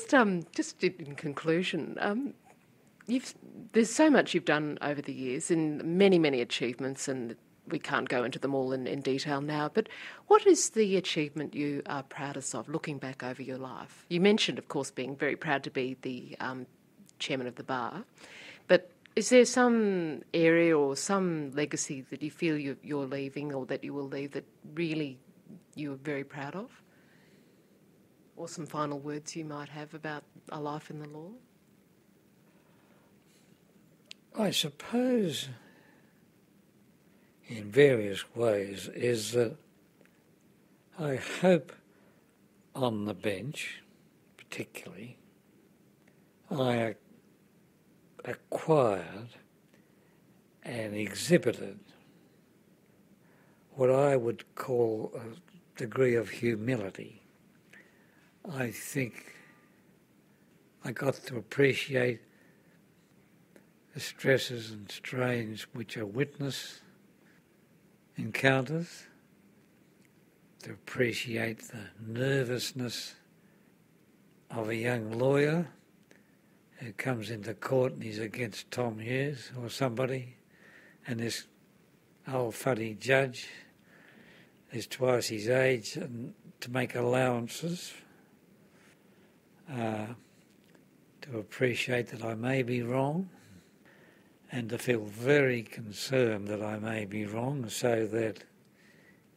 Just in conclusion, there's so much you've done over the years and many, many achievements, and we can't go into them all in detail now, but what is the achievement you are proudest of looking back over your life? You mentioned, of course, being very proud to be the chairman of the bar, but is there some area or some legacy that you feel you're leaving or that you will leave that really you're very proud of? Or some final words you might have about a life in the law? I suppose in various ways is that I hope on the bench, particularly, I acquired and exhibited what I would call a degree of humility. I think I got to appreciate the stresses and strains which are witness encounters, to appreciate the nervousness of a young lawyer who comes into court and he's against Tom Hughes or somebody, and this old fuddy judge is twice his age, and to make allowances, to appreciate that I may be wrong, and to feel very concerned that I may be wrong, so that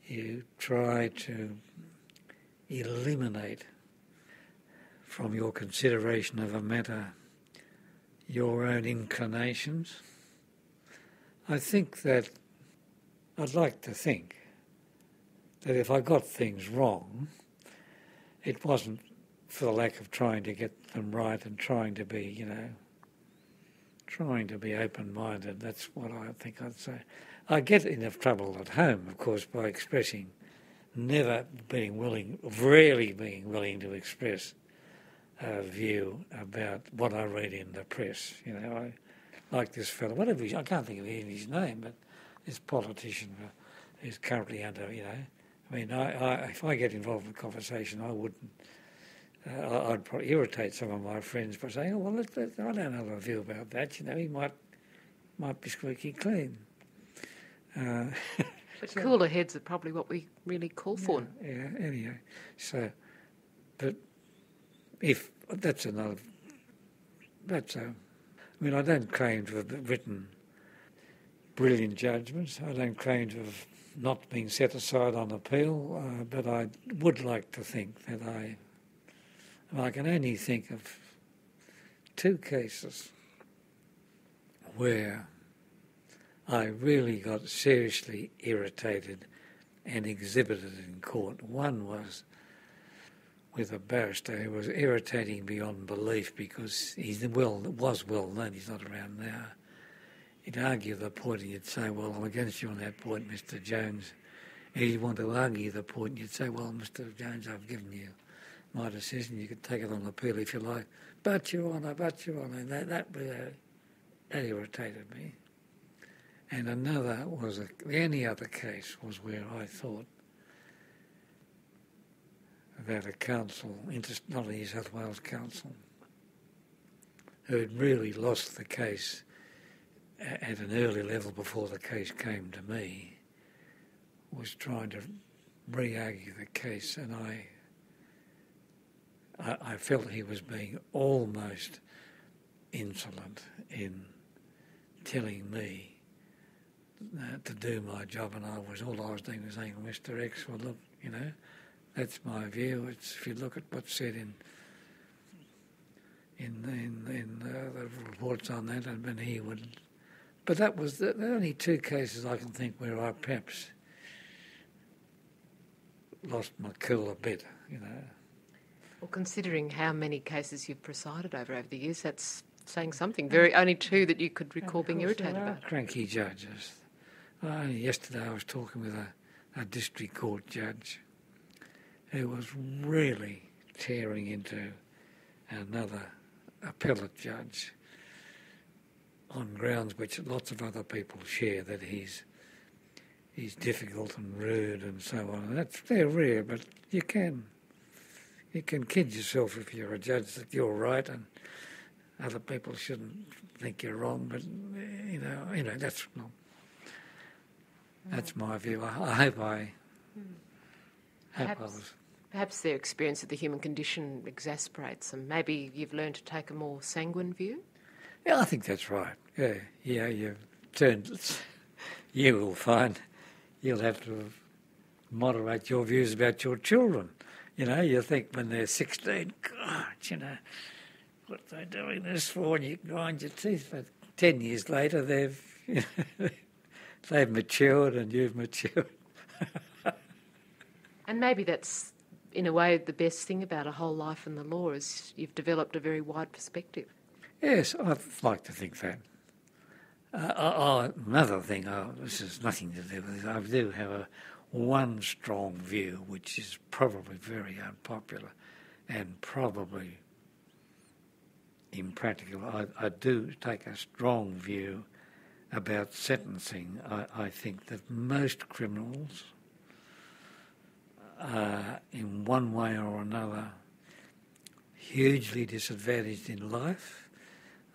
you try to eliminate from your consideration of a matter your own inclinations. I think that I'd like to think that if I got things wrong, it wasn't for the lack of trying to get them right and trying to be, trying to be open-minded. That's what I think I'd say. I get enough trouble at home, of course, by expressing, rarely being willing to express a view about what I read in the press. I like this fellow, I can't think of even his name, but this politician who's currently under, if I get involved in a conversation, I wouldn't. I'd probably irritate some of my friends by saying, I don't have a view about that. He might be squeaky clean. But cooler heads are probably what we really call for. Yeah, anyway. So, but if that's another, I don't claim to have written brilliant judgments. I don't claim to have not been set aside on appeal, but I would like to think that I can only think of 2 cases where I really got seriously irritated and exhibited in court. One was with a barrister who was irritating beyond belief because was well known, he's not around now. He'd argue the point and you'd say, well, I'm against you on that point, Mr. Jones. And he'd want to argue the point and you'd say, well, Mr. Jones, I've given you my decision, you could take it on appeal if you like. But Your Honour. And that irritated me. And another was, the only other case was where I thought that a council, not a New South Wales council, who had really lost the case at an early level before the case came to me, was trying to re-argue the case, and I felt he was being almost insolent in telling me to do my job, and all I was doing was saying, Mr. X, well, look, that's my view. If you look at what's said in the reports on that, and he would. But that was the only 2 cases I can think where I perhaps lost my cool a bit, Well, considering how many cases you've presided over the years, that's saying something. Only 2 that you could recall being irritated about. Cranky judges. Only yesterday I was talking with a district court judge who was really tearing into another appellate judge on grounds which lots of other people share, that he's difficult and rude and so on. And they're rare, but you can You can kid yourself if you're a judge that you're right and other people shouldn't think you're wrong, but that's my view. I hope I was. Perhaps their experience of the human condition exasperates them. Maybe you've learned to take a more sanguine view? Yeah, I think that's right. Yeah, you've turned. You will find you'll have to moderate your views about your children. You think when they're 16, God, what are they doing this for? And you grind your teeth. But 10 years later, they've matured and you've matured. And maybe that's, in a way, the best thing about a whole life in the law is you've developed a very wide perspective. Yes, I'd like to think that. Another thing, this has nothing to do with this, I do have one strong view, which is probably very unpopular and probably impractical. I do take a strong view about sentencing. I think that most criminals are, in one way or another, hugely disadvantaged in life.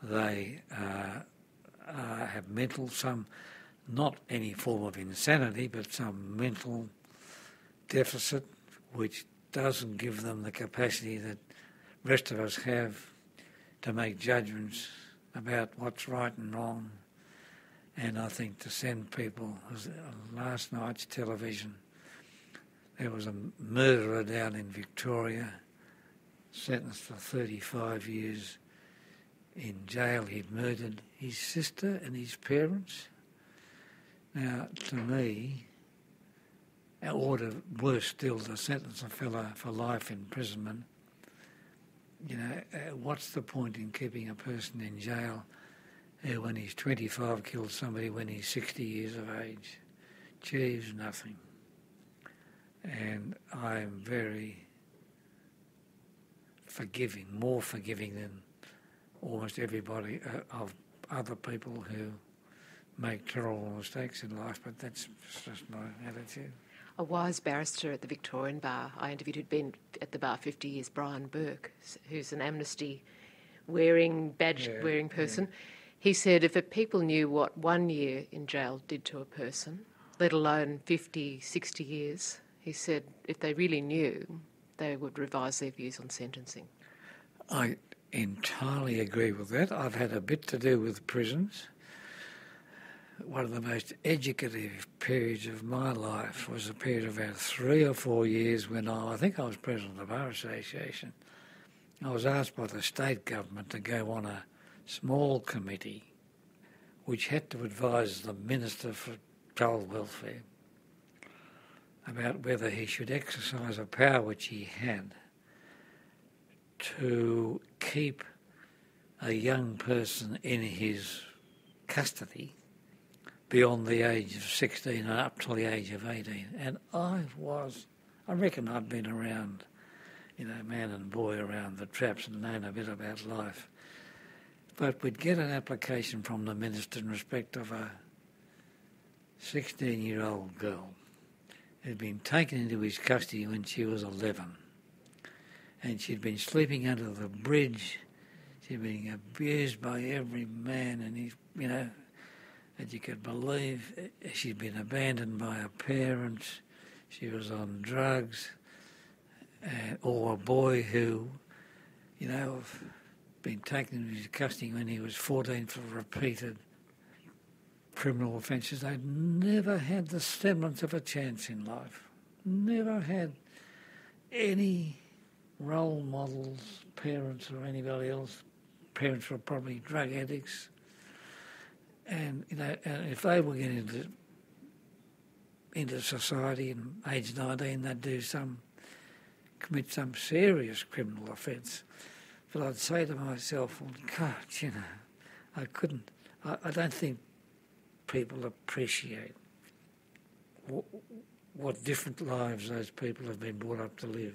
They have not any form of insanity, but some mental deficit which doesn't give them the capacity that the rest of us have to make judgments about what's right and wrong. And I think to send people, last night's television, there was a murderer down in Victoria, sentenced for 35 years in jail. He'd murdered his sister and his parents. Now, to me, or worse still, to sentence a fellow for life imprisonment, what's the point in keeping a person in jail who, when he's 25, kills somebody when he's 60 years of age? Achieves nothing. And I'm very forgiving, more forgiving than almost everybody of other people who make terrible mistakes in life, but that's just my attitude. A wise barrister at the Victorian Bar I interviewed who'd been at the bar 50 years, Brian Burke, who's an amnesty-wearing, badge-wearing person. Yeah. He said if people knew what 1 year in jail did to a person, let alone 50, 60 years, he said if they really knew, they would revise their views on sentencing. I entirely agree with that. I've had a bit to do with prisons. One of the most educative periods of my life was a period of about 3 or 4 years when I think I was president of the Bar Association. I was asked by the state government to go on a small committee which had to advise the Minister for Child Welfare about whether he should exercise a power which he had to keep a young person in his custody beyond the age of 16 and up till the age of 18. And I reckon I've been around, man and boy around the traps and known a bit about life. But we'd get an application from the minister in respect of a 16-year-old girl who'd been taken into his custody when she was 11. And she'd been sleeping under the bridge. She'd been abused by every man, and as you could believe, she'd been abandoned by her parents. She was on drugs, or a boy who, been taken into his custody when he was 14 for repeated criminal offences. They'd never had the semblance of a chance in life. Never had any role models, parents or anybody else. Parents were probably drug addicts. And, and if they were getting into society in age 19, they'd commit some serious criminal offence. But I'd say to myself, well, God, I don't think people appreciate what different lives those people have been brought up to live,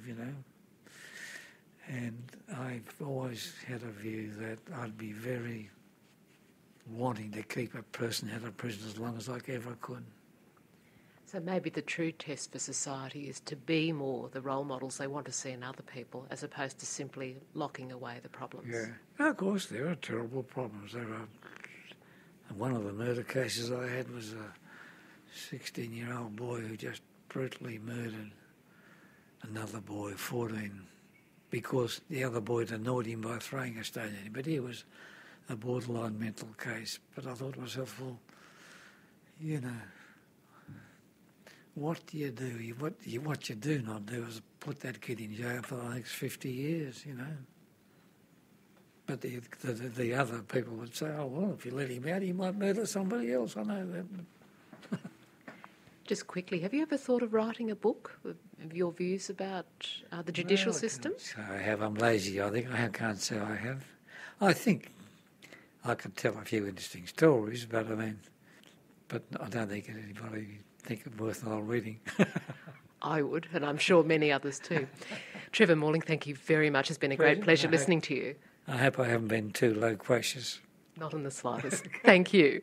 And I've always had a view that I'd be very wanting to keep a person out of prison as long as I ever could. So maybe the true test for society is to be more the role models they want to see in other people, as opposed to simply locking away the problems. Yeah. Now, of course, there are terrible problems. One of the murder cases I had was a 16-year-old boy who just brutally murdered another boy, 14, because the other boy had annoyed him by throwing a stone at him. But he was a borderline mental case. But I thought to myself, well, you know, what do you do? What you do not do is put that kid in jail for the next 50 years, you know. But the other people would say, oh, well, if you let him out, he might murder somebody else. I know that. Just quickly, have you ever thought of writing a book of your views about the judicial system? I have. I'm lazy, I think. I can't say I have. I think I could tell a few interesting stories, but I don't think anybody think it worthwhile reading. I would, and I'm sure many others too. Trevor Morling, thank you very much. It's been a great pleasure listening to you. I hope I haven't been too loquacious. Not in the slightest. Thank you.